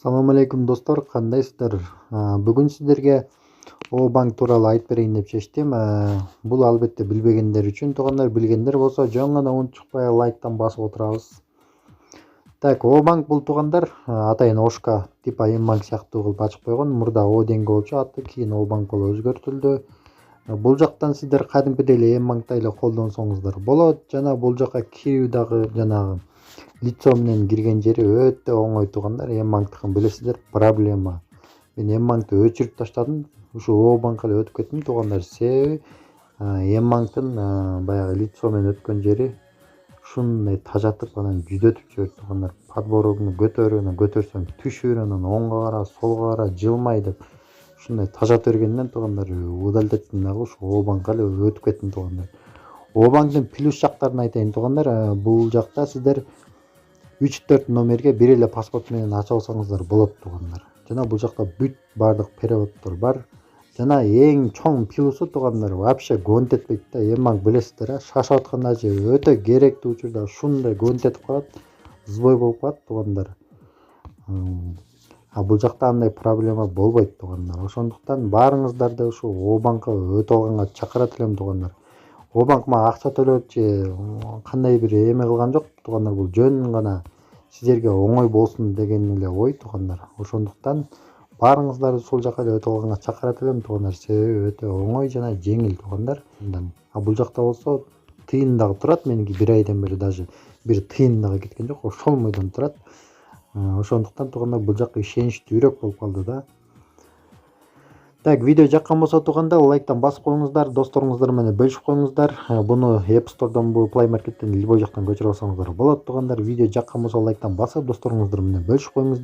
Салам алейкум достор, кандайсыздар? Бүгүн сиздерге О-банк тууралуу айтып берейин деп чечтим. Бул албетте билбегендер үчүн, туугандар, билгендер болсо жөн гана унутпай лайктан басып отурабыз. Так, О-банк бул туугандар атайын Ошка типа М-банк сыяктуу кылып ачып койгон. Мурда О деңги болчу аты, кийин О-банк болуп өзгөртүлдү. Бул жактан сиздер кадимкидей эле М-банктай эле колдонсоңуздар болот. Жана бул жака кирүү дагы жанагы лицо менен кирген жери өтө оңой туугандар. М-банктыкын билесиздер, проблема. Мен М-банкты өчүрүп таштадым. Ушу О-банкка эле өтүп кеттим туугандар. Себеби М-банктын баягы лицо менен өткөн жери ушундай тажатып анан жүдөтүп жиберет туугандар. Подборогуну көтөр, анан көтөрсөң түшүр, анан оңго кара, солго кара, жылмай деп ушундай тажатып бергенден туугандар удалить эттим дагы ушу О-банкка эле өтүп кеттим туугандар. О-банктын плюс жактарын айтайын туугандар. Бул жакта сиздер 3-4 номерге бир эле паспорт менен ача алсаңыздар болот туугандар. Жана бул жакта бүт бардык переводдор бар. Жана эң чоң плюсу туугандар, вообще гонт этпейт да. М-банк билесиздер, шашып атканда же өтө керектүү учурда ушундай гонт этип калат, сбой болуп калат туугандар. Бул жакта андай проблема болбойт туугандар. Ошондуктан баарыңыздарды ушу О-банкка өтүп алганга чакырат элем туугандар. О-банк мага акча төлөп же кандай бир эме кылган жок туугандар. Бул жөн гана сиздерге оңой болсун деген эле ой туугандар. Ошондуктан баарыңыздарды ушул жака эле өтүп алганга чакырат элем туугандар. Себеби өтө оңой жана жеңил туугандар. Бул жакта болсо тыйын дагы турат. Меники бир айдан бери даже бир тыйын дагы кеткен жок, ошолмойдон турат. Ошондуктан туугандар бул жак ишеничтүүрөөк болуп калды да. Так, видео жаккан болсо туугандар лайктан басып коюңуздар, досторуңуздар менен бөлүшүп коюңуздар. Буну App Store'дан, Play Market'тен, любой жактан көчүрүп алсаңыздар болот туугандар. Видео жаккан болсо лайктан басып, досторуңуздар менен бөлүшүп коюңуздар.